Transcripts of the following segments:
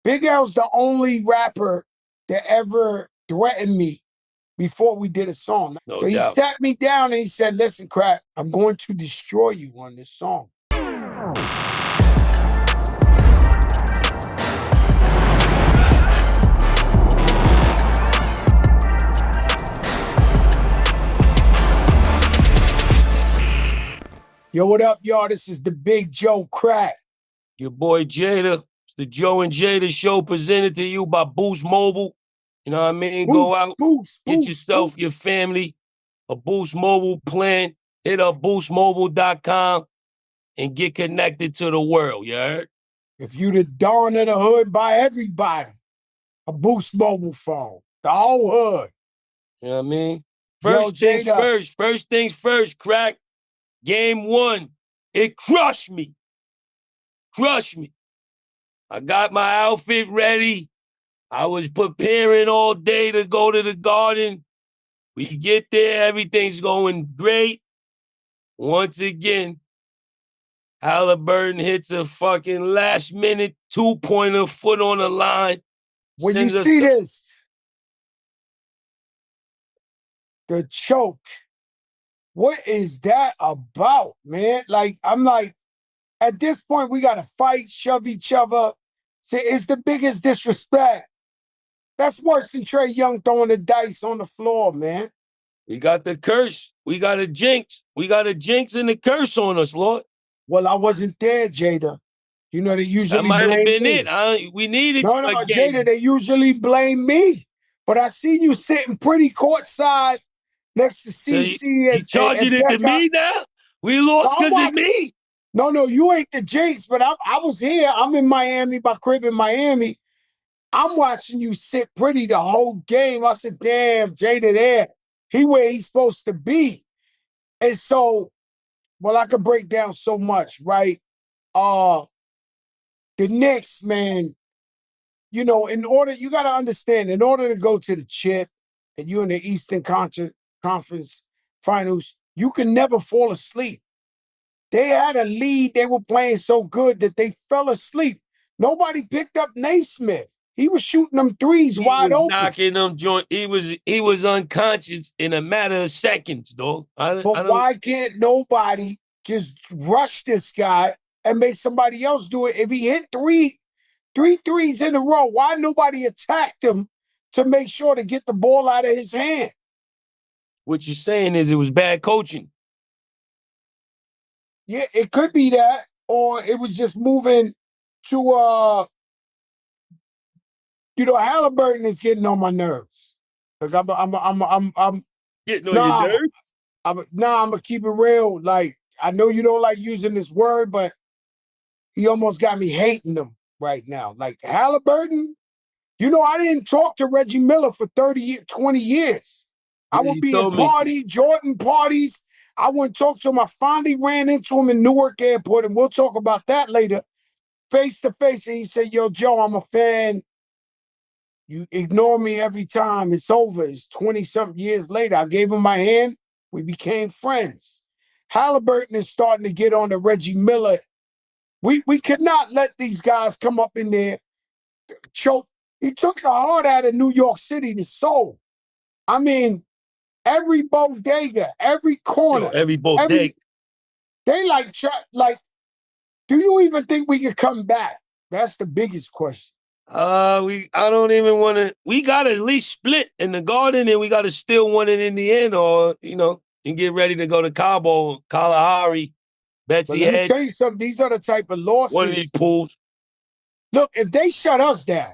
Big L's the only rapper that ever threatened me before we did a song. No so he doubt. sat me down and he said, listen, Crack, I'm going to destroy you on this song. Yo, what up, y'all? This is the Big Joe Crack. Your boy Jada. It's the Joe and Jada show presented to you by Boost Mobile. You know what I mean? Go out, get yourself, your family, a Boost Mobile plan. Hit up boostmobile.com and get connected to the world, you heard? If you the Dawn of the Hood, buy everybody a Boost Mobile phone. The whole hood. You know what I mean? First things first, Crack. Game 1, it crushed me. Crushed me. I got my outfit ready. I was preparing all day to go to the Garden. We get there, everything's going great. Once again, Haliburton hits a fucking last-minute two-pointer, foot on the line. When you see this, the choke, what is that about, man? Like, I'm like, at this point, we got to fight, shove each other. See, it's the biggest disrespect. That's worse than Trae Young throwing the dice on the floor, man. We got the curse. We got a jinx. We got a jinx and a curse on us, Lord. Well, I wasn't there, Jada. You know, they usually blame me. That might have been me. it. We needed no, Jada, they usually blame me. But I see you sitting pretty courtside next to CC. So you charging it to me now? We lost because of me? No, you ain't the jinx, but I was here. I'm in Miami, my crib in Miami. I'm watching you sit pretty the whole game. I said, damn, Jada there. He where he's supposed to be. And so, well, I could break down so much, right? The Knicks, man, you know, you got to understand, in order to go to the chip and you're in the Eastern Conference Finals, you can never fall asleep. They had a lead. They were playing so good that they fell asleep. Nobody picked up Nesmith. He was shooting them threes wide open. Knocking them joint. He was unconscious in a matter of seconds, dog. But why can't nobody just rush this guy and make somebody else do it? If he hit three threes in a row, why nobody attacked him to make sure to get the ball out of his hand? What you're saying is it was bad coaching. Yeah, it could be that, or it was just moving to Haliburton is getting on my nerves. Like I'm getting on your nerves. I'm gonna keep it real. Like, I know you don't like using this word, but he almost got me hating him right now. Like Haliburton, you know, I didn't talk to Reggie Miller for 20 years. I would be at Jordan parties. I wouldn't talk to him. I finally ran into him in Newark Airport, and we'll talk about that later, face to face. And he said, yo, Joe, I'm a fan. You ignore me every time. It's over. It's 20-something years later. I gave him my hand. We became friends. Haliburton is starting to get on to Reggie Miller. We could not let these guys come up in there, choke. He took the heart out of New York City, the soul. I mean, every bodega, every corner. Every bodega. They like, do you even think we can come back? That's the biggest question. I don't even want to. We got to at least split in the Garden, and we got to still win it in the end, or, you know, and get ready to go to Cabo, Kalahari, Betsy Head. Let me tell you something. These are the type of losses. One of these pools. Look, if they shut us down,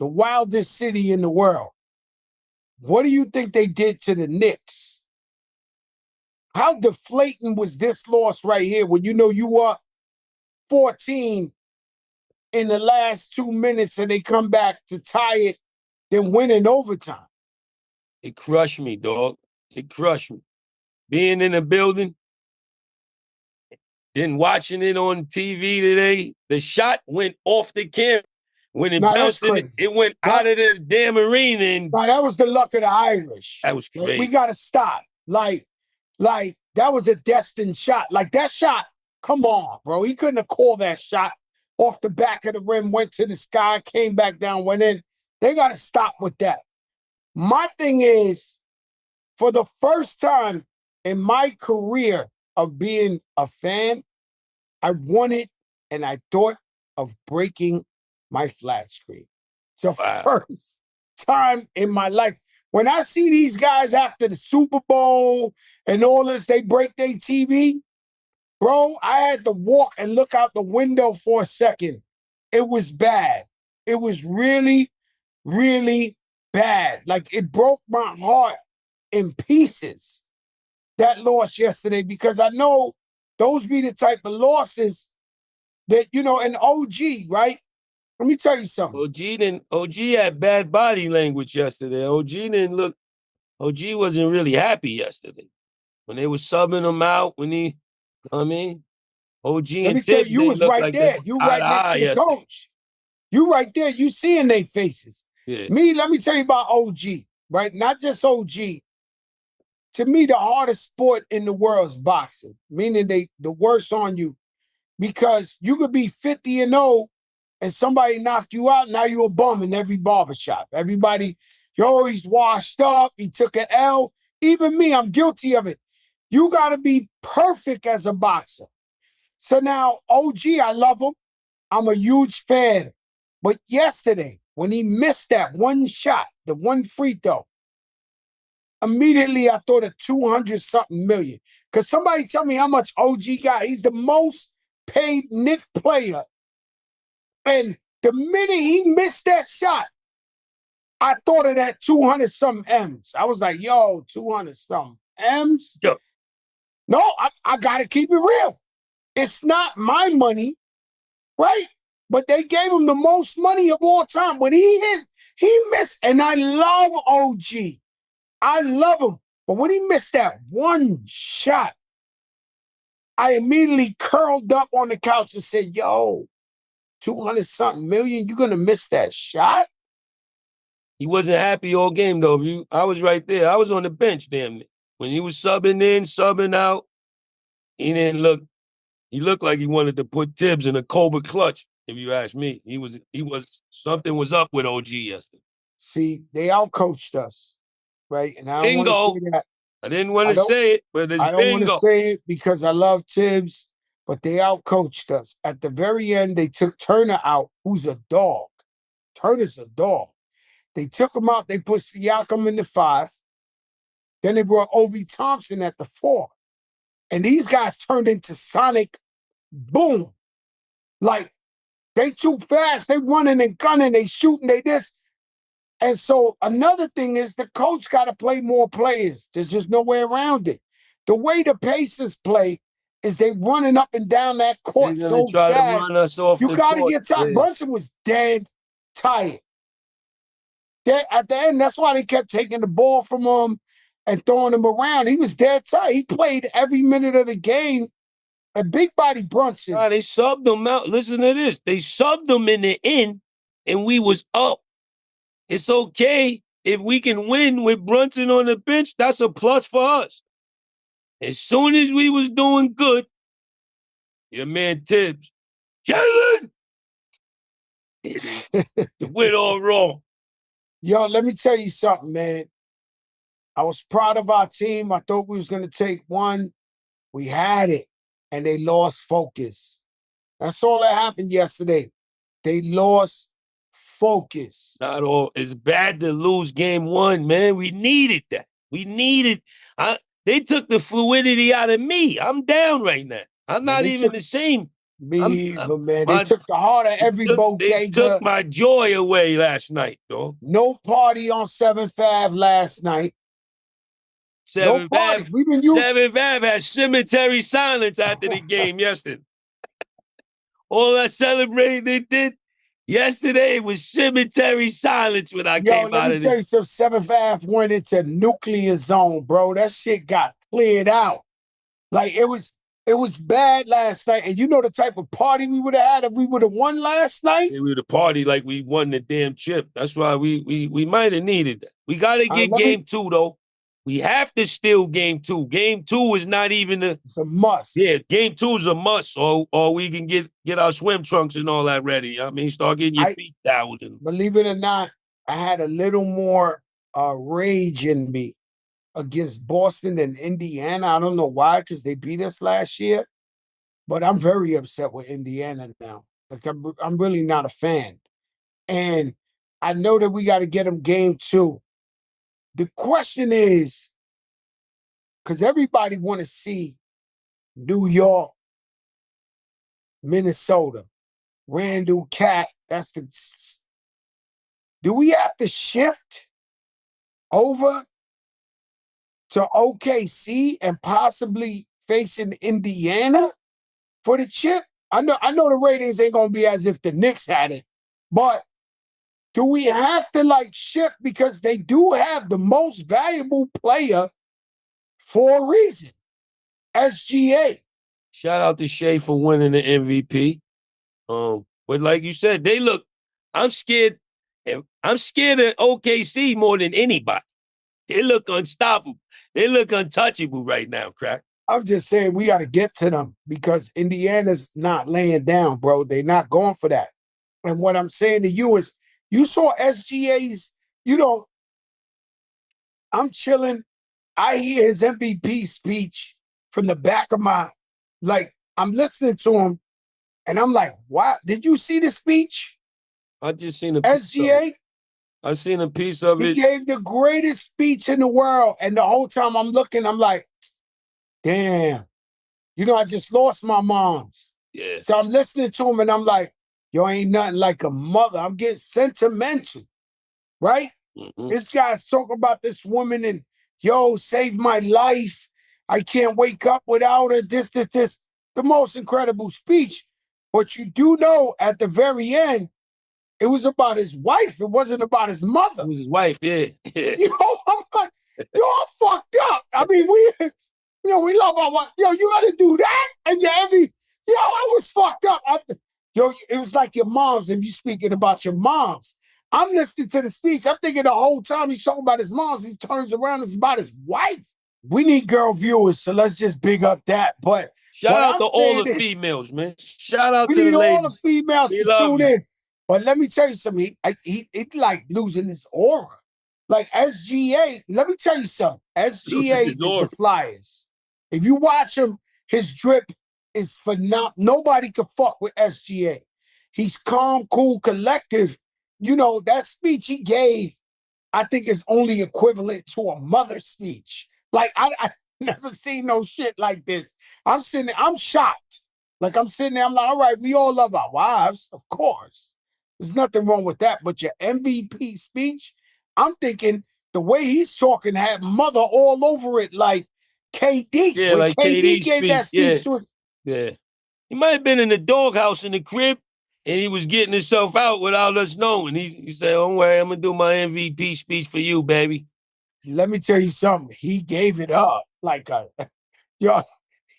the wildest city in the world, what do you think they did to the Knicks? How deflating was this loss right here when you know you were 14 in the last 2 minutes and they come back to tie it, then win in overtime? It crushed me, dog. It crushed me. Being in the building, then watching it on TV today, the shot went off the camera. When it bounced, it went out of the damn arena. And that was the luck of the Irish. That was crazy. We got to stop. Like, that was a destined shot. Like, that shot, come on, bro. He couldn't have called that shot off the back of the rim, went to the sky, came back down, went in. They got to stop with that. My thing is, for the first time in my career of being a fan, I wanted and I thought of breaking my flat screen. The first time in my life. When I see these guys after the Super Bowl and all this, they break their TV, bro, I had to walk and look out the window for a second. It was bad. It was really, really bad. Like, it broke my heart in pieces, that loss yesterday, because I know those be the type of losses that, you know, an OG, right? Let me tell you something. OG had bad body language yesterday. OG wasn't really happy yesterday. When they were subbing him out, OG Let me and tell you, Tibbs, you they was looked right like there. they You eye right to next eye to the yesterday. coach. You right there. You seeing their faces. Yeah. Me, let me tell you about OG, right? Not just OG. To me, the hardest sport in the world is boxing, meaning the worst on you, because you could be 50-0 and somebody knock you out. Now you're a bum in every barbershop. Everybody, yo, he's washed up. He took an L. Even me, I'm guilty of it. You got to be perfect as a boxer. So now, OG, I love him. I'm a huge fan. But yesterday, when he missed that one shot, the one free throw, immediately I thought of 200-something million. Because somebody tell me how much OG got. He's the most paid Knicks player. And the minute he missed that shot, I thought of that 200-something M's. I was like, yo, 200-something M's? Yo. No, I got to keep it real. It's not my money, right? But they gave him the most money of all time. When he hit, he missed. And I love OG. I love him. But when he missed that one shot, I immediately curled up on the couch and said, yo, 200-something million, you're going to miss that shot? He wasn't happy all game, though. I was right there. I was on the bench, damn it. When he was subbing in, subbing out, he looked like he wanted to put Tibbs in a Cobra clutch, if you ask me. Something was up with OG yesterday. See, they outcoached us, right? And I don't want Bingo. to say that. I didn't want to say it, but it's bingo. I don't want to say it because I love Tibbs, but they outcoached us. At the very end, they took Turner out, who's a dog. Turner's a dog. They took him out. They put Siakam in the 5. Then they brought Obi Thompson at the 4. And these guys turned into sonic boom. Like, they too fast. They running and gunning. They shooting. They this. And so another thing is the coach got to play more players. There's just no way around it. The way the Pacers play is they running up and down that court so try fast. to run us off You got to get tired. Yeah. Brunson was dead tired. At the end, that's why they kept taking the ball from him and throwing him around. He was dead tired. He played every minute of the game. A big body Brunson. Nah, they subbed him out. Listen to this. They subbed him in the end, and we was up. It's okay if we can win with Brunson on the bench. That's a plus for us. As soon as we was doing good, your man Tibbs, Jalen, it went all wrong. Yo, let me tell you something, man. I was proud of our team. I thought we was going to take one. We had it, and they lost focus. That's all that happened yesterday. They lost focus. Not all. It's bad to lose game 1, man. We needed that. They took the fluidity out of me. I'm down right now. I'm not even the same. Me either, man. They took the heart of every Bodega. They took my joy away last night, though. No party on 7th Ave last night. 7th Ave. 7th Ave had cemetery silence after the game yesterday. All that celebrating they did yesterday was cemetery silence when I came out of it. Yo, let me tell you something. 7th Ave went into nuclear zone, bro. That shit got cleared out. Like, it was bad last night. And you know the type of party we would have had if we would have won last night? We would have partied like we won the damn chip. That's why we might have needed that. We got to get game 2, though. We have to steal game 2. Game 2 is not even it's a must. Yeah, game 2 is a must, or we can get our swim trunks and all that ready. I mean, start getting your feet towels. Believe it or not, I had a little more rage in me against Boston and Indiana. I don't know why, because they beat us last year. But I'm very upset with Indiana now. Like I'm really not a fan. And I know that we got to get them game 2. The question is, because everybody want to see New York, Minnesota, Randall, Cat. That's the. Do we have to shift over to OKC and possibly facing Indiana for the chip? I know the ratings ain't gonna be as if the Knicks had it, but do we have to like shift because they do have the most valuable player for a reason? SGA. Shout out to Shai for winning the MVP. But like you said, they look. I'm scared. I'm scared of OKC more than anybody. They look unstoppable. They look untouchable right now, crack. I'm just saying we got to get to them because Indiana's not laying down, bro. They're not going for that. And what I'm saying to you is, you saw SGA's, I'm chilling. I hear his MVP speech from the back of my, I'm listening to him and I'm like, wow, did you see the speech? I just seen a SGA? I seen a piece of it. He gave the greatest speech in the world. And the whole time I'm looking, I'm like, damn, I just lost my mom's. Yeah. So I'm listening to him and I'm like, yo, ain't nothing like a mother. I'm getting sentimental, right? Mm-hmm. This guy's talking about this woman and, yo, saved my life. I can't wake up without her. This. The most incredible speech. But you do know at the very end, it was about his wife. It wasn't about his mother. It was his wife, yeah. I'm like, I'm fucked up. I mean, we love our wife. Yo, you got to do that? And I was fucked up. It was like your moms, if you speaking about your moms. I'm listening to the speech. I'm thinking the whole time he's talking about his moms, he turns around, it's about his wife. We need girl viewers, so let's just big up that. But shout out to all the females, man. Shout out to the ladies. We need all the females to tune in. But let me tell you something. He like losing his aura. Like SGA, let me tell you something. SGA is the Flyers. If you watch him, his drip is phenomenal. Nobody can fuck with SGA. He's calm, cool, collective. That speech he gave, I think is only equivalent to a mother's speech. Like, I never seen no shit like this. I'm sitting there, I'm shocked. Like, I'm sitting there, I'm like, all right, we all love our wives, of course. There's nothing wrong with that. But your MVP speech, I'm thinking the way he's talking had mother all over it, like KD. Yeah, when like KD gave that speech to him. Yeah. He might have been in the doghouse in the crib, and he was getting himself out without us knowing. He said, don't worry, I'm going to do my MVP speech for you, baby. Let me tell you something. He gave it up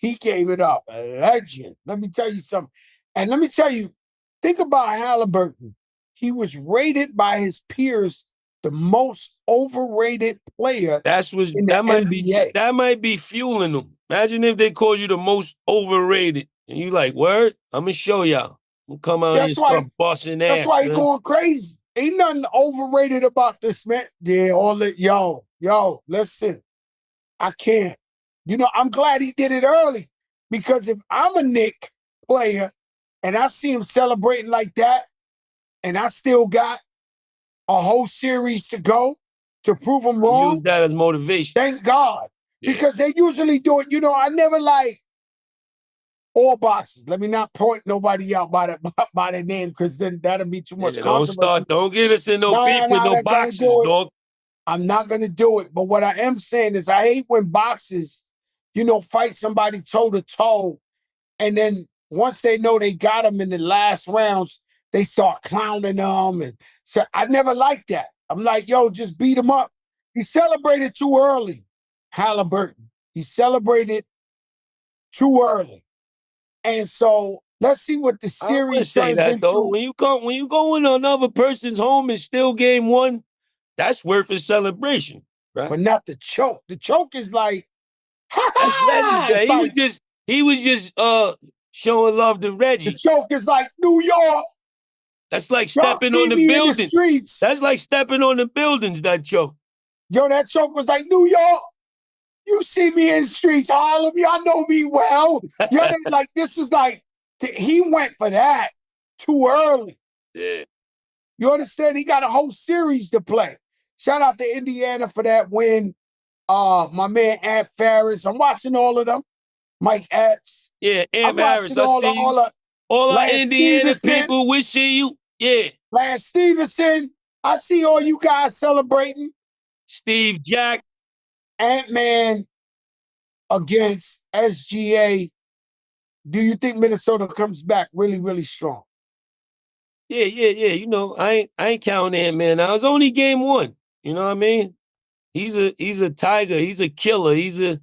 he gave it up. A legend. Let me tell you something. And let me tell you, think about Haliburton. He was rated by his peers the most overrated player. That might be fueling him. Imagine if they called you the most overrated. And you like, word? I'm going to show y'all. I'm going to come out here and start busting ass. That's why he's going crazy. Ain't nothing overrated about this, man. Yeah, yo, listen. I can't. I'm glad he did it early. Because if I'm a Knick player and I see him celebrating like that, and I still got a whole series to go to prove him wrong. Use that as motivation. Thank God. Yeah. Because they usually do it. I never like all boxers. Let me not point nobody out by their name, because then that'll be too much controversy. Don't get us in no beef with no boxers, dog. I'm not going to do it. But what I am saying is I hate when boxers, fight somebody toe-to-toe, and then once they know they got them in the last rounds, they start clowning them. And so I never liked that. I'm like, yo, just beat him up. He celebrated too early, Haliburton. He celebrated too early. And so let's see what the series turns into. Though. When you go in another person's home and steal game 1, that's worth a celebration, Right. But not the choke. The choke is like, ha That's ha! legendary. He was just showing love to Reggie. The choke is like New York. That's like Y'all stepping see on the me in the building. streets. That's like stepping on the buildings, that choke. Yo, that choke was like, New York, you see me in the streets, Harlem, y'all know me well. Y'all like, this is like, he went for that too early. Yeah. You understand? He got a whole series to play. Shout out to Indiana for that win. My man Ant Ferris. I'm watching all of them. Mike Epps. Yeah, I'm Ant watching Harris. I see you. All our Lance Indiana Stevenson. people, we see you. Yeah. Lance Stevenson. I see all you guys celebrating. Steve Jack. Ant-Man against SGA. Do you think Minnesota comes back really, really strong? Yeah. You know, I ain't counting Ant-Man. Now it's only game one. You know what I mean? He's a tiger. He's a killer. He's the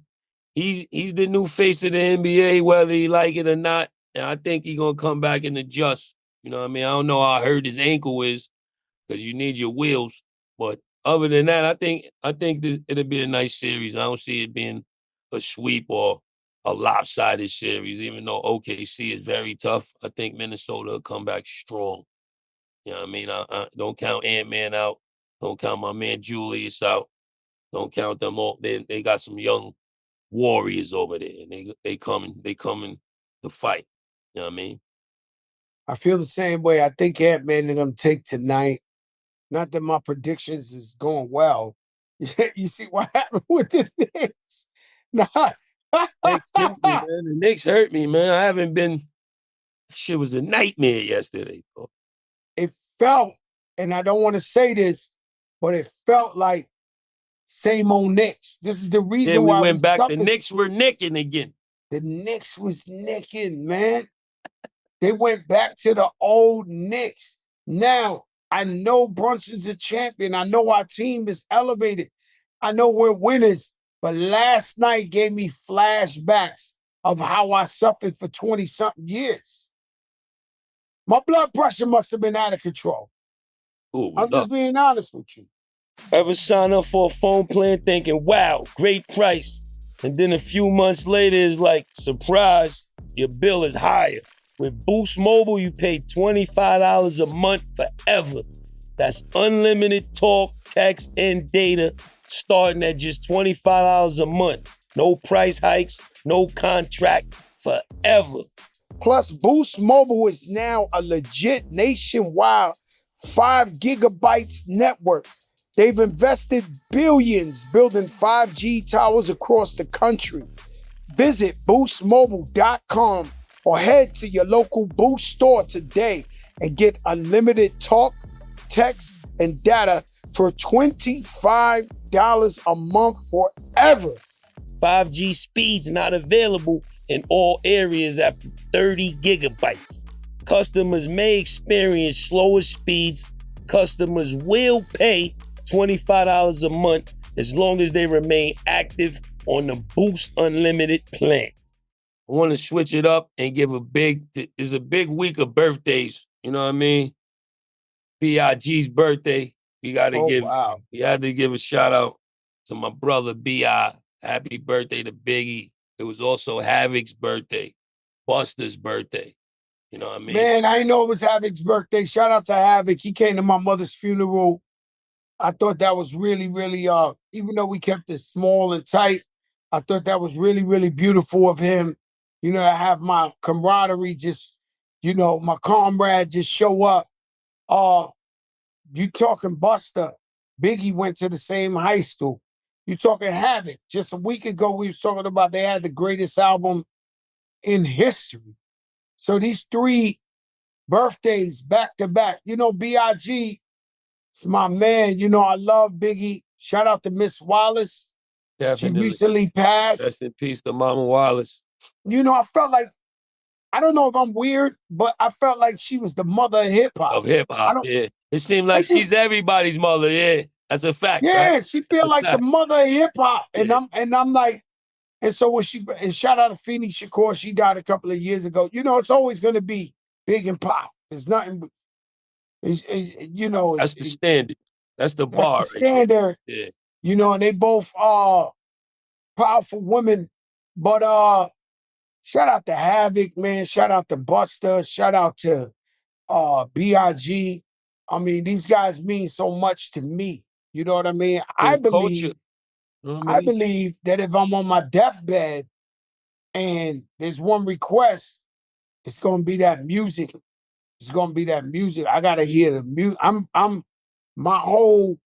new face of the NBA, whether he like it or not. And I think he's gonna come back and adjust. You know what I mean? I don't know how hurt his ankle is, because you need your wheels. But other than that, I think it'll be a nice series. I don't see it being a sweep or a lopsided series, even though OKC is very tough. I think Minnesota will come back strong. You know what I mean? I don't count Ant-Man out. Don't count my man Julius out. Don't count them all. They got some young warriors over there, and they coming to fight. You know what I mean? I feel the same way. I think Ant-Man and them take tonight. Not that my predictions is going well. You see what happened with the Knicks? Nah. Knicks hurt me, man. The Knicks hurt me, man. I haven't been. Shit was a nightmare yesterday, bro. It felt, and I don't want to say this, but it felt like same old Knicks. This is the reason we why went back. suffered. The Knicks were nicking again. The Knicks was nicking, man. They went back to the old Knicks. Now, I know Brunson's a champion. I know our team is elevated. I know we're winners. But last night gave me flashbacks of how I suffered for 20-something years. My blood pressure must have been out of control. Ooh, I'm just being honest with you. Ever sign up for a phone plan thinking, wow, great price. And then a few months later, it's like, surprise, your bill is higher. With Boost Mobile, you pay $25 a month forever. That's unlimited talk, text, and data starting at just $25 a month. No price hikes, no contract, forever. Plus, Boost Mobile is now a legit nationwide 5 gigabytes network. They've invested billions building 5G towers across the country. Visit boostmobile.com or head to your local Boost store today and get unlimited talk, text, and data for $25 a month forever. 5G speeds not available in all areas after 30 gigabytes. Customers may experience slower speeds. Customers will pay $25 a month as long as they remain active on the Boost Unlimited plan. I want to switch it up and give it's a big week of birthdays. You know what I mean? B.I.G's birthday. We had to give a shout out to my brother B.I. Happy birthday to Biggie. It was also Havoc's birthday, Buster's birthday. You know what I mean? Man, I didn't know it was Havoc's birthday. Shout out to Havoc. He came to my mother's funeral. I thought that was really, really, even though we kept it small and tight, I thought that was really, really beautiful of him. You know, to have my camaraderie my comrade just show up. You talking Buster. Biggie went to the same high school. You talking Havoc. Just a week ago, we was talking about they had the greatest album in history. So these 3 birthdays back to back. You know, B.I.G. is my man. You know, I love Biggie. Shout out to Miss Wallace. Definitely. She recently passed. Rest in peace to Mama Wallace. You know, I felt like, I don't know if I'm weird, but I felt like she was the mother of hip-hop. Of hip-hop, yeah. It seemed like she's everybody's mother, yeah. That's a fact, yeah, right? she feel like the mother of hip-hop. And I'm like, and so when and shout out to Feeny Shakur, she died a couple of years ago. You know, it's always going to be Big and Pop. There's nothing, that's the standard. That's the bar. That's the standard. Yeah. and they both are powerful women. But shout out to Havoc, man. Shout out to Buster. Shout out to B.I.G. I mean, these guys mean so much to me. You know what I mean? I Culture. believe, You know what I believe that if I'm on my deathbed and there's one request, it's gonna be that music. It's gonna be that music. I gotta hear the music. I'm my whole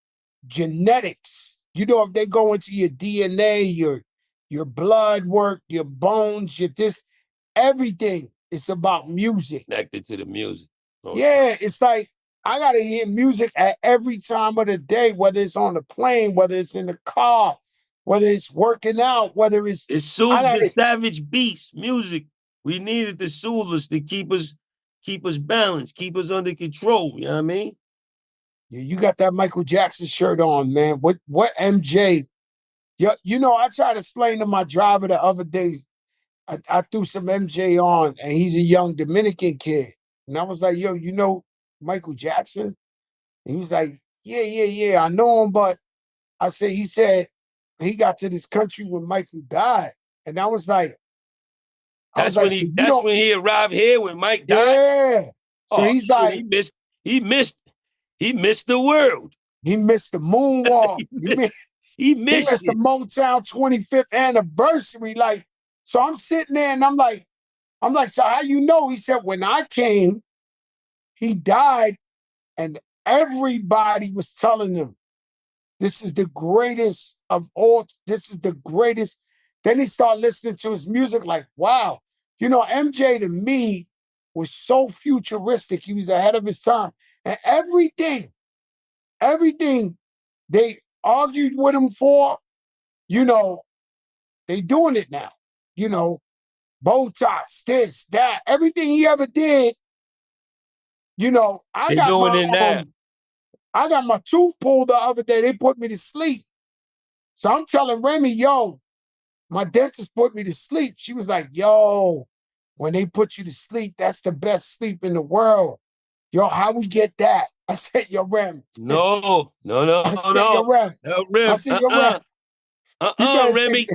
genetics. If they go into your DNA, your blood work, your bones, your this, everything. It's about music. Connected to the music. Yeah, it's like I gotta hear music at every time of the day, whether it's on the plane, whether it's in the car, whether it's working out, whether it's soothes the savage beast. Music. We needed to soothe us to keep us balanced, keep us under control. You know what I mean? Yeah, you got that Michael Jackson shirt on, man. What MJ? Yeah, I tried to explain to my driver the other day. I threw some MJ on, and he's a young Dominican kid. And I was like, yo, Michael Jackson? And he was like, yeah, I know him, but he said he got to this country when Michael died. And I was like, that's when he arrived here when Mike died. Yeah. So he's like, he missed the world. He missed the moonwalk. he missed the Motown 25th anniversary. Like, so I'm sitting there and I'm like, so how you know? He said, when I came, he died, and everybody was telling him, this is the greatest of all. This is the greatest. Then he started listening to his music like, wow. MJ to me was so futuristic. He was ahead of his time. And everything they argued with him for, they doing it now. Botox, this, that, everything he ever did, I got my tooth pulled the other day. They put me to sleep. So I'm telling Remy, yo, my dentist put me to sleep. She was like, yo, when they put you to sleep, that's the best sleep in the world. Yo, how we get that? I said, yo, Rem. No. I said, yo, Rem. Rem. I said, yo, Rem. Remy.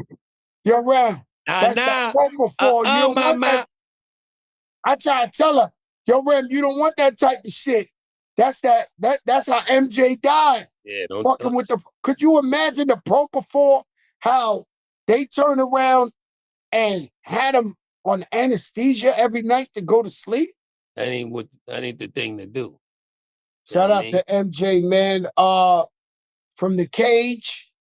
Yo, Rem. That's that propofol. You don't want that. I try to tell her, yo, Rem, you don't want that type of shit. That's how MJ died. Yeah, fucking with the. Could you imagine the propofol? How they turned around and had him on anesthesia every night to go to sleep? That ain't the thing to do. Shout out to MJ, man. From the cage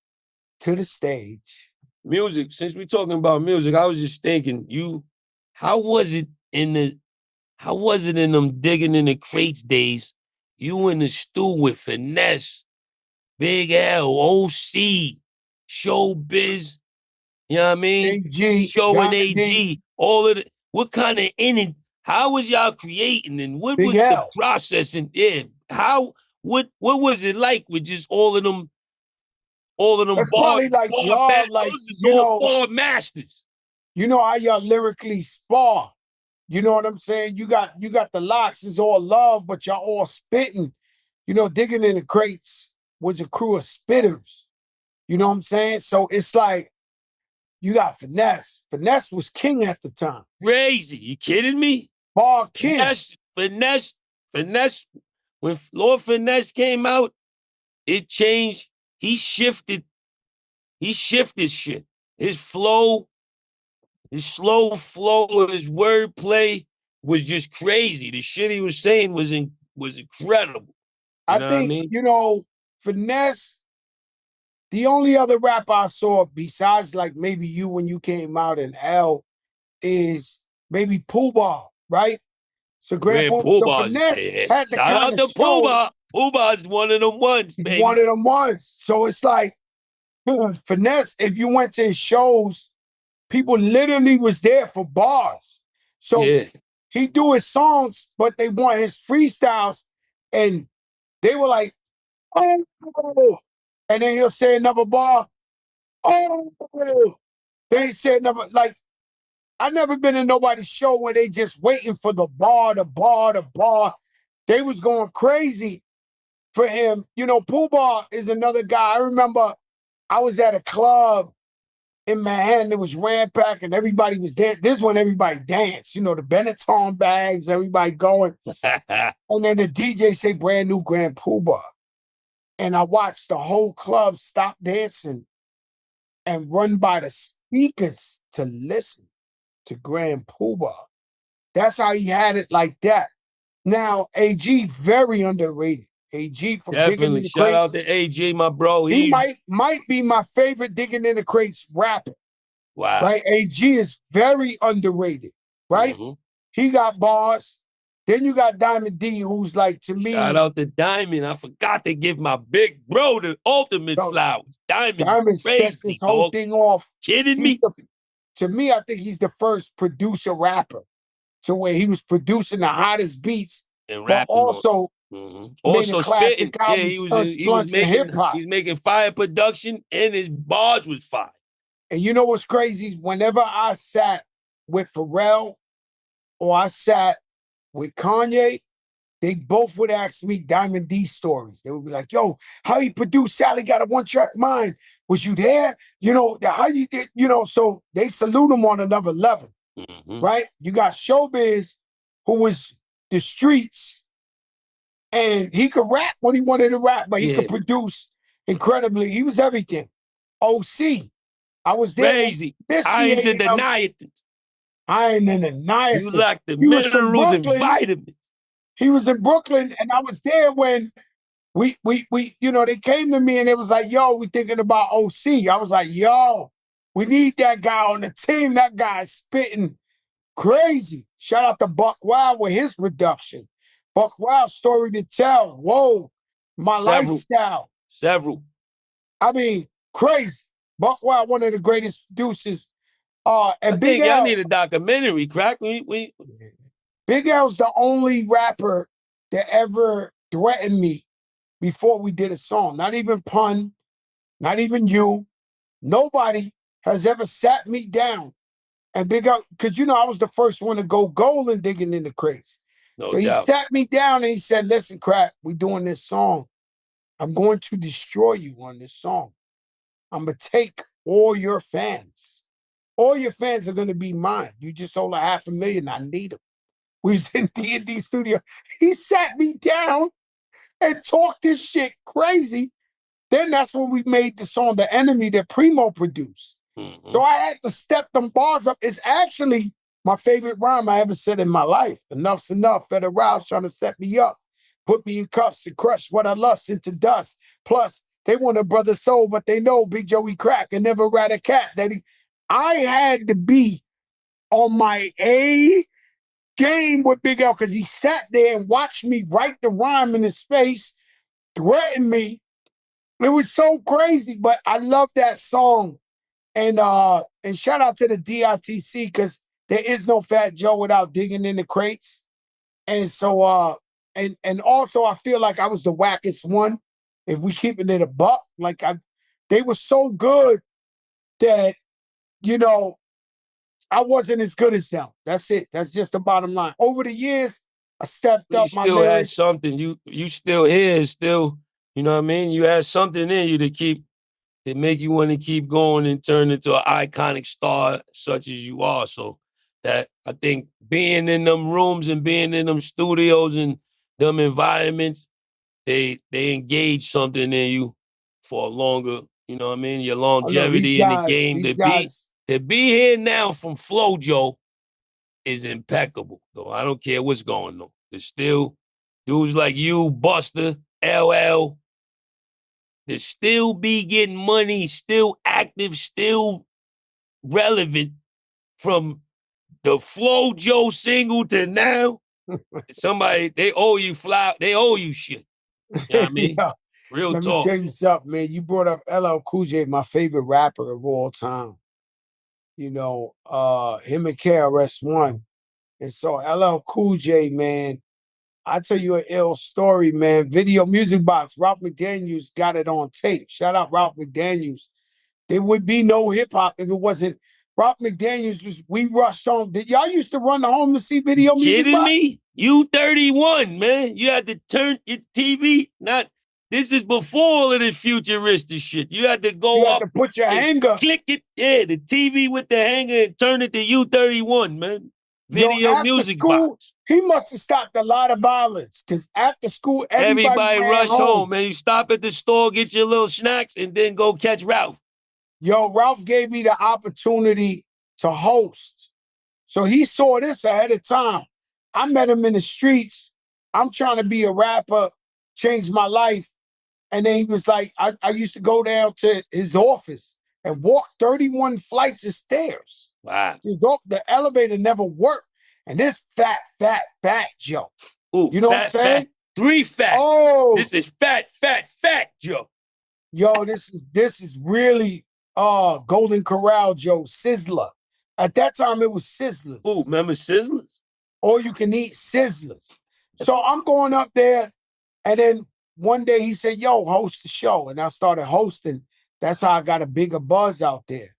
to the stage. Music. Since we're talking about music, I was just thinking, how was it in them digging in the crates days? You in the stew with Finesse, Big L, OC, Showbiz, you know what I mean? AG, Show and AG, all of it. What kind of inning? How was y'all creating, and what was the processing? Yeah, what was it like with just all of them? That's probably like y'all, like all masters. You know how y'all lyrically spar. You know what I'm saying? You got the locks, it's all love, but y'all all spitting. Digging in the crates was a crew of spitters. You know what I'm saying? So it's like you got Finesse. Finesse was king at the time. Crazy. You kidding me? Bar king. Finesse. When Lord Finesse came out, it changed. He shifted shit. His flow, his slow flow, his wordplay was just crazy. The shit he was saying was incredible. I think, Finesse, the only other rapper I saw besides like maybe you when you came out in L is maybe Pooh Bah, right? So Finesse had the kind of show. Pooh Bah. Pooh Bah's one of them ones, baby. One of them ones. So it's like Finesse, if you went to his shows, people literally was there for bars. So he do his songs, but they want his freestyles, and they were like, oh, and then he'll say another bar, oh, then he said another, like, I never been in nobody's show where they just waiting for the bar. They was going crazy for him. Pooh Bah is another guy. I remember I was at a club in Manhattan. It was Rampack and everybody was there. This one, everybody danced. You know, the Benetton bags, everybody going. And then the DJ say brand new Grand Poobah. And I watched the whole club stop dancing and run by the speakers to listen to Grand Poobah. That's how he had it like that. Now, AG, very underrated. AG from Diggin' in the Shout Crates. out to AG, my bro. He might be my favorite Diggin' in the Crates rapper. Wow. Right? AG is very underrated. Right? Mm-hmm. He got bars. Then you got Diamond D, who's like, to me. Shout out to Diamond. I forgot to give my big bro the ultimate flowers. Diamond set this whole thing off. Kidding me? To me, I think he's the first producer rapper. To where he was producing the hottest beats, and but also also spitting. Yeah, he was making hip-hop. He's making fire production, and his bars was fire. And you know what's crazy? Whenever I sat with Pharrell or I sat with Kanye, they both would ask me Diamond D stories. They would be like, yo, how you produced Sally Got a One-Track Mind? Was you there? You know, how you did, you know, so they salute him on another level. Right? You got Showbiz, who was the streets, and he could rap when he wanted to rap, but he could produce incredibly. He was everything. OC, I was there. Crazy. Iron in the niacin. Iron in the niacin. You like the minerals and vitamins. He was in Brooklyn, and I was there when we, you know, they came to me and it was like, yo, we thinking about OC. I was like, yo, we need that guy on the team. That guy's spitting crazy. Shout out to Buck Wild with his production. Buck Wild, story to tell. Whoa, my lifestyle. Several. I mean, crazy. Buck Wild, one of the greatest producers. And I Big think L. I need a documentary, Crack. Big L's the only rapper that ever threatened me before we did a song. Not even Pun, not even you. Nobody has ever sat me down. And Big L, because you know I was the first one to go gold and Digging in the Crates. So he sat me down and he said, listen, Crack, we doing this song. I'm going to destroy you on this song. I'm going to take all your fans. All your fans are going to be mine. You just sold 500,000. I need them. We was in D&D studio. He sat me down and talked this shit crazy. Then that's when we made the song The Enemy that Primo produced. So I had to step them bars up. It's actually my favorite rhyme I ever said in my life. Enough's enough. Federals trying to set me up. Put me in cuffs and crush what I lust into dust. Plus, they want a brother soul, but they know Big Joey Crack and never rat a cat. I had to be on my A game with Big L because he sat there and watched me write the rhyme in his face, threatened me. It was so crazy, but I love that song. And shout out to the D.I.T.C. because there is no Fat Joe without Digging in the Crates. And so and also I feel like I was the wackest one. If we keeping it a buck, like they were so good that, you know, I wasn't as good as them. That's it. That's just the bottom line. Over the years, I stepped up my lyrics. You still had something. You still here. Still, you know what I mean? You had something in you that make you want to keep going and turn into an iconic star such as you are. So that I think being in them rooms and being in them studios and them environments, they engage something in you for a longer, you know what I mean? Your longevity in the game. To be here now from Flojo is impeccable, though. I don't care what's going on. There's still dudes like you, Buster, LL, that still be getting money, still active, still relevant from the Flojo single to now. Somebody, they owe you shit. You know what I mean? Yeah. Real Let talk. me tell you something, man. You brought up LL Cool J, my favorite rapper of all time. You know, him and KRS-One. And so LL Cool J, man, I tell you an ill story, man. Video Music Box, Ralph McDaniels got it on tape. Shout out Ralph McDaniels. There would be no hip-hop if it wasn't Ralph McDaniels. We rushed home. Did y'all used to run home to see Video Music Box? Kidding me? You 31, man. You had to turn your TV, This is before all of this futuristic shit. You had to go You up. had to put your hanger. Click it. Yeah, the TV with the hanger and turn it to U31, man. Video music school, box. He must have stopped a lot of violence because after school, everybody ran rush home, man. You stop at the store, get your little snacks, and then go catch Ralph. Yo, Ralph gave me the opportunity to host. So he saw this ahead of time. I met him in the streets. I'm trying to be a rapper, change my life. And then he was like, I used to go down to his office and walk 31 flights of stairs. Wow. The elevator never worked. And this fat Joe. Ooh, you know what I'm saying? Fat. 3 fat. Oh. This is fat Joe. Yo, this is really Golden Corral Joe, Sizzler. At that time, it was Sizzlers. Ooh, remember Sizzlers? All you can eat Sizzlers. So I'm going up there, and then one day he said, yo, host the show. And I started hosting. That's how I got a bigger buzz out there.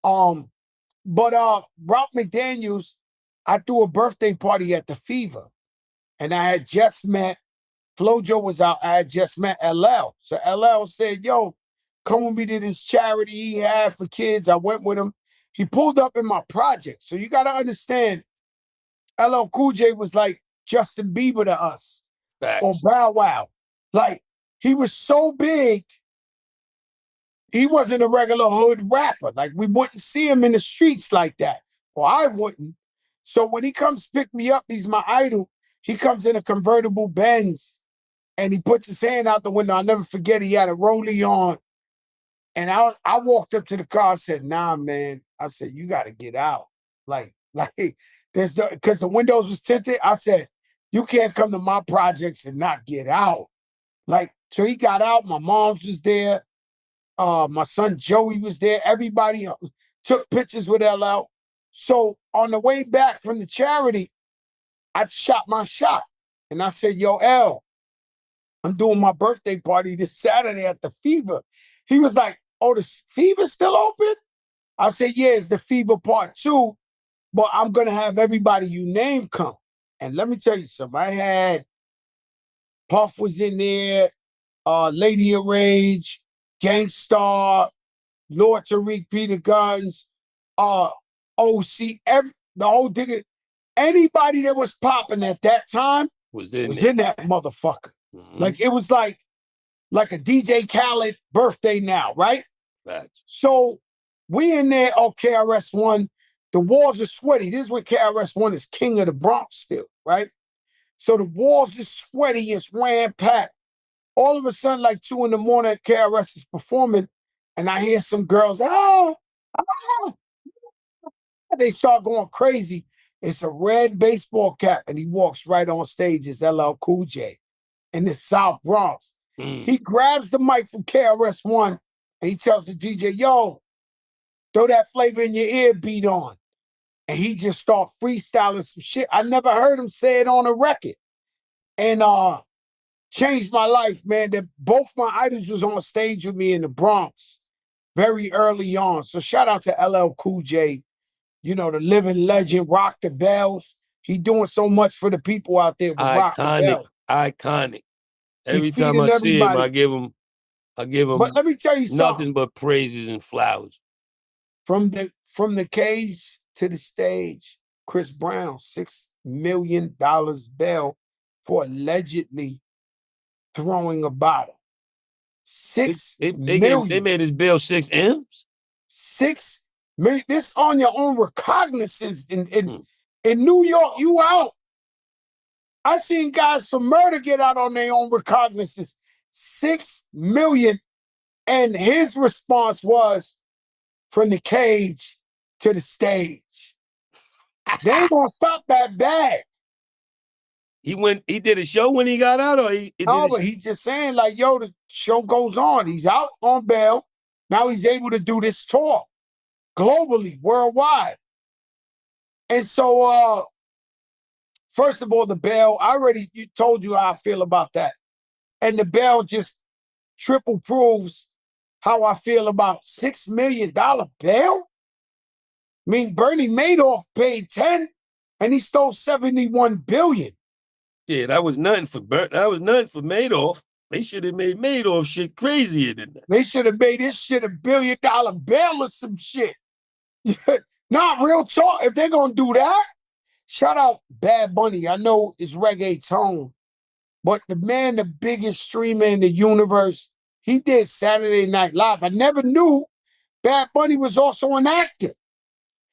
But Ralph McDaniels, I threw a birthday party at the Fever. And I had just met, Flojo was out, I had just met LL. So LL said, yo, come with me to this charity he had for kids. I went with him. He pulled up in my project. So you got to understand, LL Cool J was like Justin Bieber to us. Facts. Or Bow Wow. Like, he was so big, he wasn't a regular hood rapper. Like, we wouldn't see him in the streets like that. Or I wouldn't. So when he comes pick me up, he's my idol. He comes in a convertible Benz, and he puts his hand out the window. I'll never forget, he had a rollie on. And I walked up to the car, I said, nah, man. I said, you got to get out. Like, because the windows was tinted. I said, you can't come to my projects and not get out. Like, so he got out. My mom's was there. My son Joey was there. Everybody took pictures with LL. So on the way back from the charity, I shot my shot. And I said, yo, L, I'm doing my birthday party this Saturday at the Fever. He was like, oh, the Fever's still open? I said, yeah, it's the Fever Part 2, but I'm going to have everybody you name come. And let me tell you something. I had Puff was in there, Lady of Rage, Gangstar, Lord Tariq Peter Guns, OC, the whole Diggin. Anybody that was popping at that time was in that motherfucker. Mm-hmm. Like, it was like a DJ Khaled birthday now, right? Right. So we in there, KRS-One, the walls are sweaty. This is when KRS-One is king of the Bronx still, right? So the walls is sweaty, it's ram-packed. All of a sudden, like 2 in the morning, KRS is performing, and I hear some girls, they start going crazy. It's a red baseball cap, and he walks right on stage as LL Cool J in the South Bronx. He grabs the mic from KRS-One, and he tells the DJ, yo, throw that Flavor in Your Ear beat on. And he just start freestyling some shit. I never heard him say it on a record. And changed my life, man. That both my idols was on stage with me in the Bronx very early on. So shout out to LL Cool J, you know, the living legend, Rock the Bells. He doing so much for the people out there with Rock the Bells. Iconic. Every time I see him, I give him but let me tell you nothing but praises and flowers. From the cage to the stage, Chris Brown, $6 million bail for allegedly throwing a bottle. They made his bill 6 M's? 6 million. This on your own recognizance in New York, you out. I seen guys for murder get out on their own recognizance. 6 million. And his response was, from the cage to the stage. They ain't gonna stop that bag. He did a show when he got out, or but he's just saying, like, yo, the show goes on. He's out on bail. Now he's able to do this tour globally, worldwide. And so, first of all, the bail, I already told you how I feel about that. And the bail just triple proves how I feel about $6 million bail. I mean, Bernie Madoff paid 10 and he stole 71 billion. Yeah, that was nothing for Madoff. They should have made Madoff shit crazier than that. They should have made this shit $1 billion bail or some shit. Not real talk. If they're gonna do that, shout out Bad Bunny. I know it's reggaeton, but the man, the biggest streamer in the universe, he did Saturday Night Live. I never knew Bad Bunny was also an actor.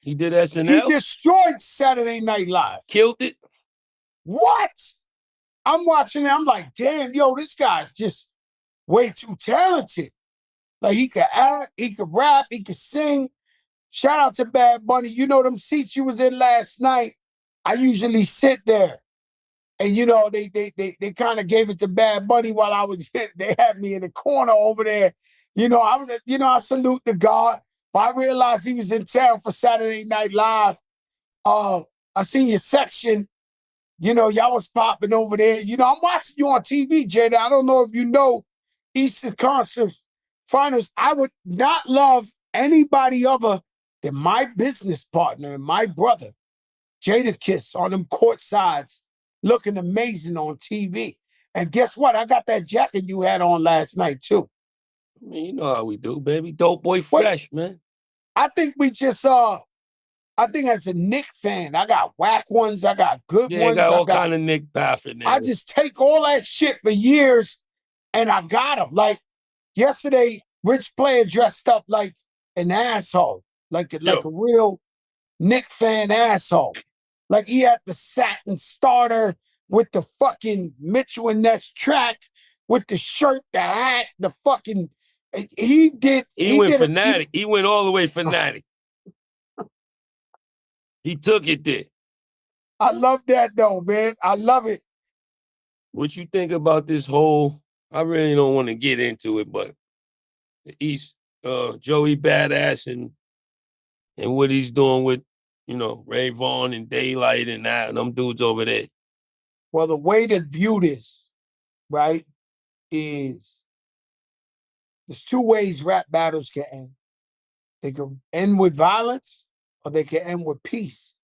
He did SNL? He destroyed Saturday Night Live. Killed it? What? I'm watching it. I'm like, damn, yo, this guy's just way too talented. Like, he could act, he could rap, he could sing. Shout out to Bad Bunny. You know them seats you was in last night? I usually sit there. And, you know, they kind of gave it to Bad Bunny while I was, they had me in the corner over there. You know, I salute the God, but I realized he was in town for Saturday Night Live. I seen your section. You know, y'all was popping over there. You know, I'm watching you on TV, Jada. I don't know if you know Eastern Conference Finals. I would not love anybody other than my business partner and my brother, Jadakiss, on them court sides, looking amazing on TV. And guess what? I got that jacket you had on last night, too. I mean, you know how we do, baby. Dope boy fresh, man. I think we just, I think as a Knick fan, I got whack ones, I got good ones. Yeah, I got all kind of Knick bath in there. I just take all that shit for years, and I got them. Like, yesterday, Rich Player dressed up like an asshole, like a real Knick fan asshole. Like, he had the satin starter with the fucking Mitchell and Ness track, with the shirt, the hat, the fucking... He went fanatic. He went all the way fanatic. He took it there. I love that, though, man. I love it. What you think about this whole... I really don't want to get into it, but the East, Joey Badass and what he's doing with, you know, Ray Vaughn and Daylyt and that, and them dudes over there. Well, the way to view this, right, is there's two ways rap battles can end. They can end with violence, or they can end with peace.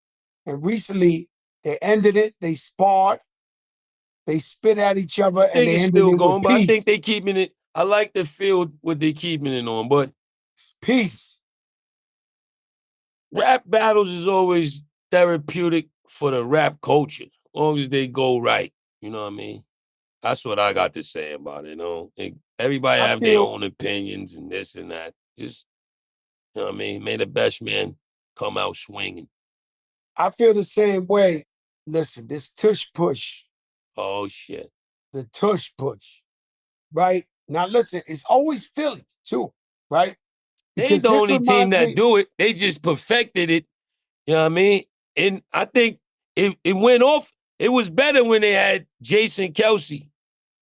And recently, they ended it. They sparred. They spit at each other, and they ended it with peace. I think they keeping it. I like the field what they keeping it on, but it's peace. Rap battles is always therapeutic for the rap culture, as long as they go right. You know what I mean? That's what I got to say about it. You know, everybody have their own opinions and this and that. Just, you know what I mean? May the best man come out swinging. I feel the same way. Listen, this tush push. Oh, shit. The tush push, right? Now, listen, it's always Philly, too, right? They ain't the only team that do it. They just perfected it. You know what I mean? And I think it went off. It was better when they had Jason Kelsey.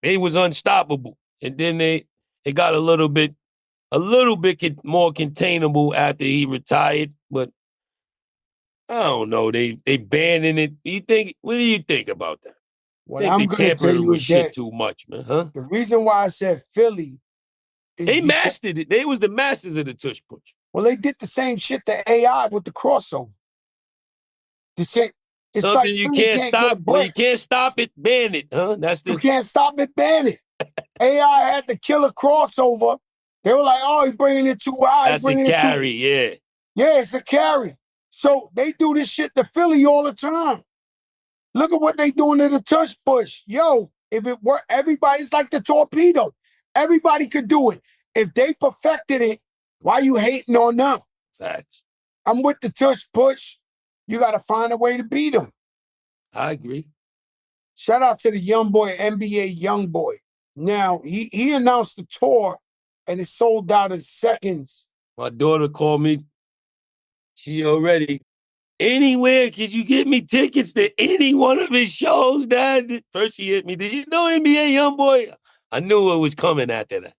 They was unstoppable. And then they got a little bit more containable after he retired. But I don't know. They banning it. What do you think about that? What I'm going to tell you is shit too much, man, huh? The reason why I said Philly is they mastered it. They was the masters of the tush push. Well, they did the same shit to AI with the crossover. It's something like you can't stop. Well, you can't stop it, ban it, huh? You can't stop it, ban it. AI had to kill a crossover. They were like, oh, he's bringing it too high. That's a carry, yeah. Yeah, it's a carry. So they do this shit to Philly all the time. Look at what they doing to the tush push. Yo, if it were everybody's like the torpedo. Everybody could do it. If they perfected it, why you hating on them? Facts. I'm with the tush push. You got to find a way to beat them. I agree. Shout out to the young boy, NBA young boy. Now, he announced the tour, and it sold out in seconds. My daughter called me. She already, anywhere, could you get me tickets to any one of his shows, Dad? First she hit me, did you know NBA young boy? I knew it was coming after that.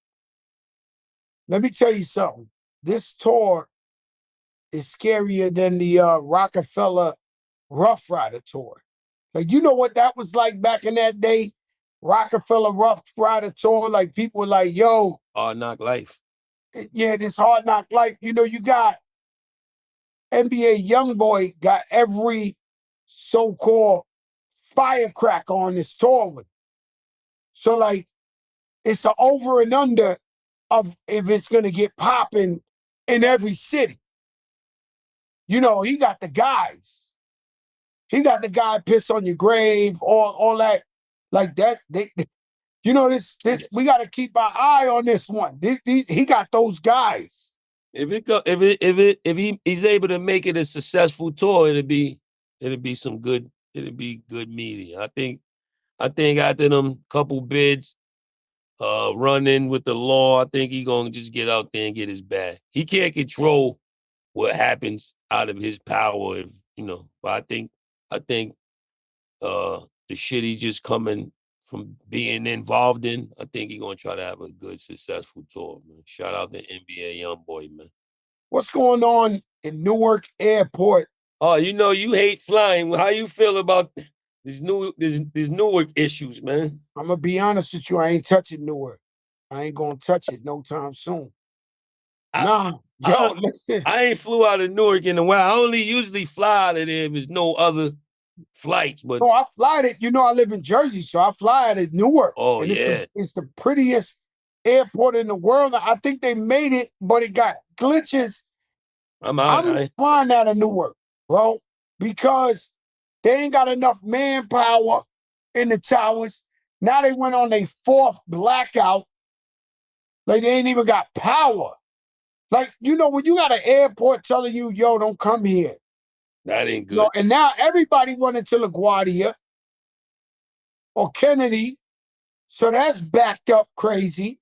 Let me tell you something. This tour is scarier than the Rockefeller Rough Rider tour. Like, you know what that was like back in that day? Rockefeller Rough Rider tour, like people were like, yo. Hard Knock Life. Yeah, this Hard Knock Life. You know, you got NBA YoungBoy got every so-called firecracker on this tour with him. So, like, it's an over and under of if it's gonna get popping in every city. You know, he got the guys. He got the guy piss on your grave, all that, like that. You know, this we got to keep our eye on this one. He got those guys. If he's able to make it a successful tour, it'll be good media. I think after them couple bids, running with the law, I think he gonna just get out there and get his bag. He can't control what happens out of his power, but I think the shit he just coming from being involved in, I think he's gonna try to have a good, successful tour, man. Shout out to NBA YoungBoy, man. What's going on in Newark Airport? Oh, you hate flying. How you feel about these Newark issues, man? I'm gonna be honest with you. I ain't touching Newark. I ain't gonna touch it no time soon. Listen. I ain't flew out of Newark in a while. I only usually fly out of there if there's no other flights. But no, I fly it. You know, I live in Jersey, so I fly out of Newark. Oh, and yeah. It's the prettiest airport in the world. I think they made it, but it got glitches. I'm flying out of Newark, bro, because they ain't got enough manpower in the towers. Now they went on their 4th blackout. Like, they ain't even got power. Like, you know, when you got an airport telling you, yo, don't come here. That ain't good. You know, and now everybody running to LaGuardia or Kennedy. So that's backed up crazy.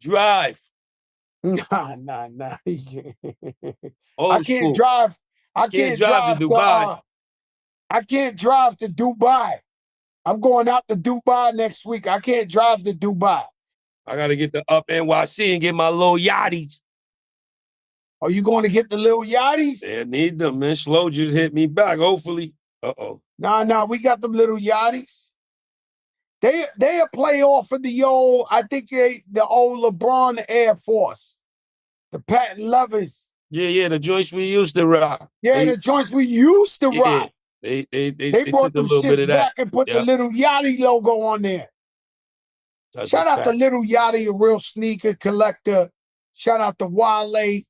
Drive. Nah. I can't drive. I can't drive to Dubai. I can't drive to Dubai. I'm going out to Dubai next week. I can't drive to Dubai. I got to get the up NYC and get my Lil Yachty. Are you going to get the Lil Yachties? Yeah, need them, man. Slow just hit me back, hopefully. Uh-oh. Nah, we got them little Yachties. They play off of the old, I think the old LeBron Air Force. The patent lovers. Yeah, the joints we used to rock. Yeah, the joints we used to rock. They brought them shits back and put the little Yachty logo on there. Shout out to Little Yachty, a real sneaker collector. Shout out to Wale.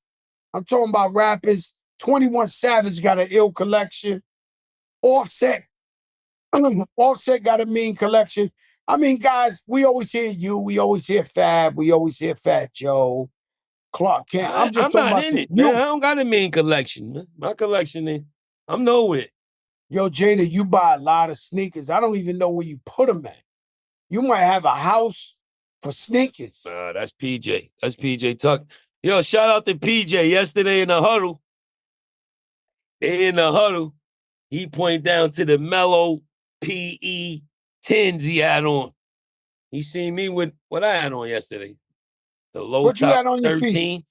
I'm talking about rappers. 21 Savage got an ill collection. Offset got a mean collection. I mean, guys, we always hear you. We always hear Fab. We always hear Fat Joe. Clark Kent. I'm not in it, man. I don't got a mean collection, man. My collection I'm nowhere. Yo, Jada, you buy a lot of sneakers. I don't even know where you put them at. You might have a house for sneakers. That's PJ. That's PJ Tuck. Yo, shout out to PJ. Yesterday in the huddle, he pointed down to the mellow PE 10s he had on. He seen me with what I had on yesterday. The low what top you had on 13s. Your feet?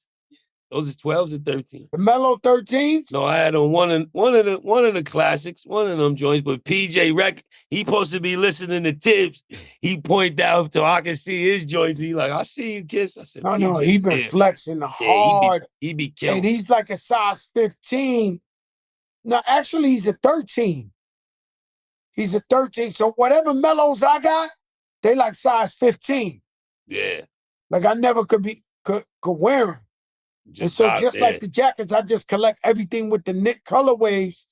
Those are 12s or 13s. The mellow 13s? No, I had on one of the classics, one of them joints. But PJ he supposed to be listening to tips. He point down so I can see his joints. He like, I see you, Kiss. I said, no, he been flexing hard. He be killing. And he's like a size 15. No, actually, he's a 13. He's a 13. So whatever mellows I got, they like size 15. Yeah. Like I never could wear them. And so just like the jackets, I just collect everything with the Knick colorwaves.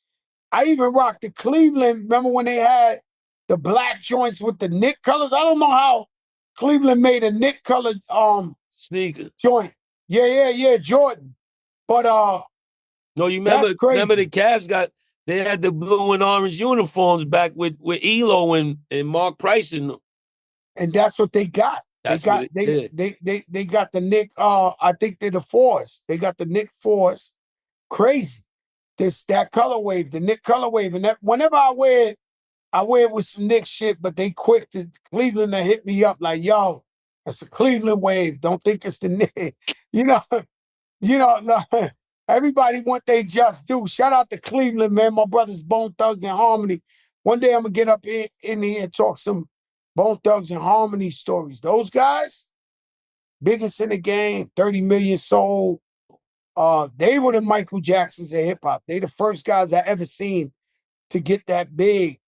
I even rocked the Cleveland. Remember when they had the black joints with the Knick colors? I don't know how Cleveland made a Knick colored sneaker joint. Yeah, Jordan. But no, you remember the Cavs they had the blue and orange uniforms back with Elo and Mark Price in them. And that's what they got. They got the Knick, I think they're the Force. They got the Knick Force. Crazy. That color wave, the Knick color wave. And that whenever I wear it with some Knick shit, but they quick to Cleveland to hit me up like, yo, that's a Cleveland wave. Don't think it's the Knick. Everybody want they just do. Shout out to Cleveland, man. My brothers Bone Thugs and Harmony. One day I'm gonna get up in here and talk some Bone Thugs and Harmony stories. Those guys, biggest in the game, 30 million sold. They were the Michael Jacksons of hip hop. They the first guys I ever seen to get that big.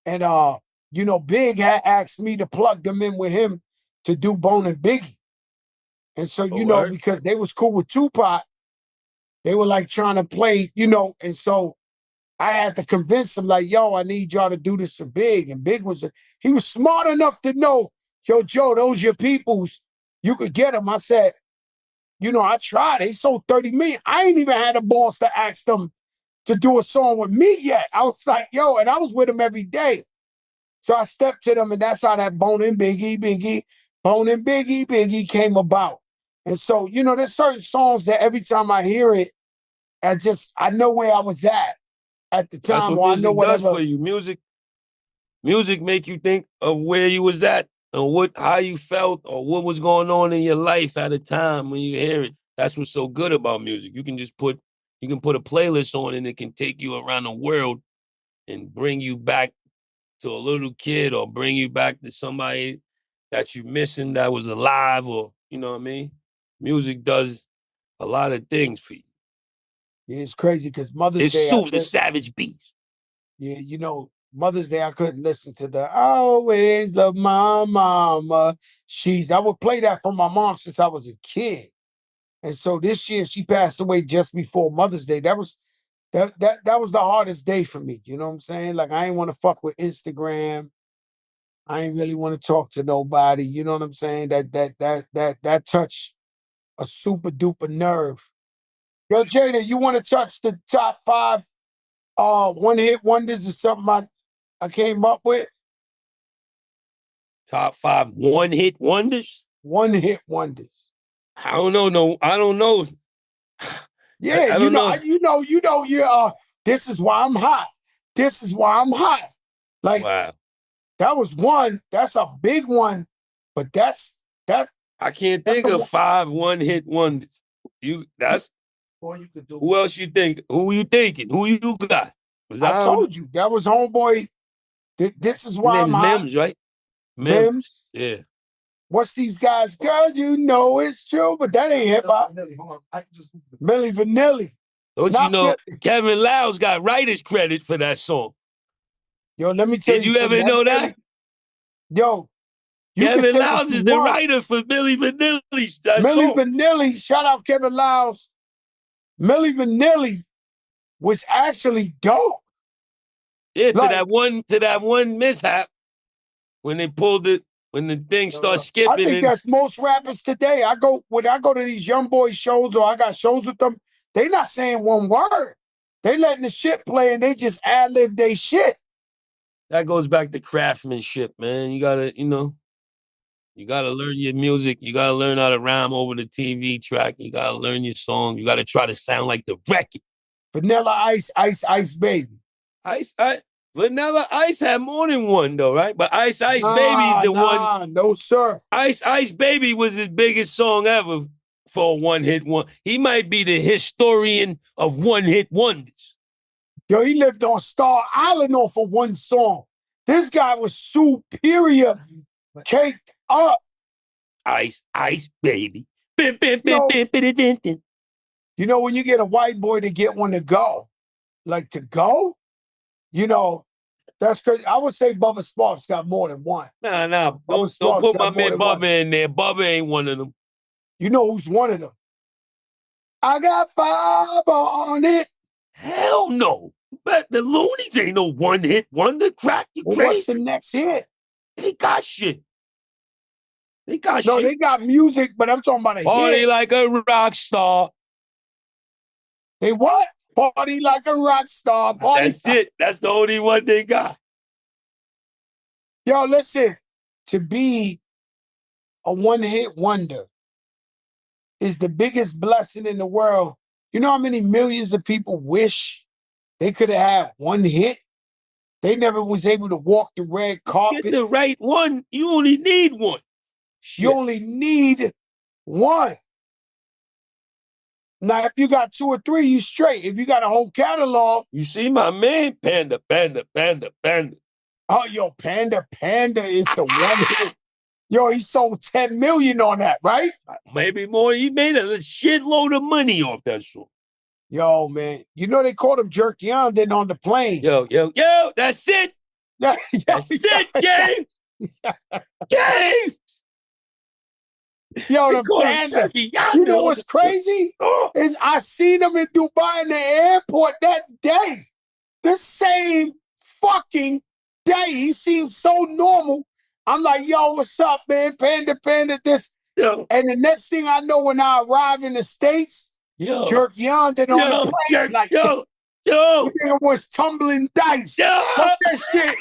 And Big had asked me to plug them in with him to do Bone and Biggie. And so, because they was cool with Tupac, they were like trying to play, and so I had to convince him, like, yo, I need y'all to do this for Big. And Big he was smart enough to know, yo, Joe, those your peoples. You could get them. I said, I tried. They sold 30 million. I ain't even had the balls to ask them to do a song with me yet. I was like, yo, and I was with them every day. So I stepped to them, and that's how that Bone and Biggie came about. And so, there's certain songs that every time I hear it, I know where I was at the time. That's what music does for you. Music make you think of where you was at and how you felt or what was going on in your life at a time when you hear it. That's what's so good about music. You can put a playlist on and it can take you around the world and bring you back to a little kid or bring you back to somebody that you're missing that was alive, or you know what I mean? Music does a lot of things for you. Yeah, it's crazy because Mother's Day. It soothes the savage beast. Yeah, Mother's Day, I couldn't listen to the "I Always Love My Mama." I would play that for my mom since I was a kid. And so this year she passed away just before Mother's Day. That was the hardest day for me. You know what I'm saying? Like, I ain't want to fuck with Instagram. I ain't really want to talk to nobody. You know what I'm saying? That touched a super duper nerve. Yo, Jada, you want to touch the top 5 one-hit wonders or something I came up with? Top 5 one-hit wonders? One-hit wonders. I don't know. No, I don't know. Yeah, I don't know. This is why I'm hot. This is why I'm hot. Like, wow. That was one. That's a big one. But that. I can't think of 5 one-hit wonders. All you could do. Who else you think? Who you thinking? Who you got? I told you that was homeboy. This is why I'm hot. Mims, right? Mims. Yeah. What's these guys? Girl, it's true, but that ain't hip hop. Milli Vanilli. Don't you know Kevin Lyles got writer's credit for that song? Yo, let me tell you. Did you ever know that? Yo, Kevin Lyles is the writer for Milli Vanilli's that song. Milli Vanilli, shout out Kevin Lyles. Milli Vanilli was actually dope. Yeah, to that one mishap when they pulled it, when the thing starts skipping. I think that's most rappers today. When I go to these YoungBoy shows or I got shows with them, they not saying one word. They letting the shit play and they just ad-lib they shit. That goes back to craftsmanship, man. You gotta learn your music. You gotta learn how to rhyme over the TV track. You gotta learn your song. You gotta try to sound like the record. Vanilla Ice, Ice Baby. Vanilla Ice had more than one though, right? But Ice Baby is the one. No, sir. Ice Baby was his biggest song ever for a one-hit one. He might be the historian of one-hit wonders. Yo, he lived on Star Island off of one song. This guy was superior, caked up. Ice Baby. When you get a white boy to get one to go, that's crazy. I would say Bubba Sparks got more than one. Nah. Don't put my man Bubba in there. Bubba ain't one of them. You know who's one of them? I got 5 on it. Hell no. But the Loonies ain't no one-hit wonder. Crack, you crazy. What's the next hit? They got shit. They got music, but I'm talking about a Party hit. like a rock star. They what? Party like a rock star. That's it. That's the only one they got. Yo, listen. To be a one-hit wonder is the biggest blessing in the world. You know how many millions of people wish they could have had one hit? They never was able to walk the red carpet. Get the right one. You only need one. You only need one. Now, if you got 2 or 3, you straight. If you got a whole catalog. You see my man? Panda. Oh, yo, Panda is the one hit. Yo, he sold 10 million on that, right? Maybe more. He made a shitload of money off that song. Yo, man. You know they called him Jerkion then on the plane. Yo, that's it. That's it, James. James. Yo, the Panda. You know what's crazy? Is I seen him in Dubai in the airport that day. The same fucking day. He seemed so normal. I'm like, yo, what's up, man? Panda, this. Yo. And the next thing I know, when I arrive in the States, Jerk yawning on the plane. Like, the nigga was tumbling dice. What's that shit?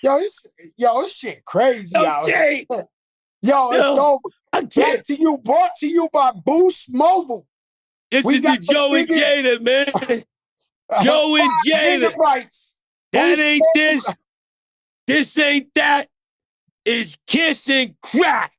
This shit crazy out here. Yo, it's so back to you, brought to you by Boost Mobile. This is the Joe and Jada, man. Joe and Jada. That ain't this. This ain't that. It's kiss and crack.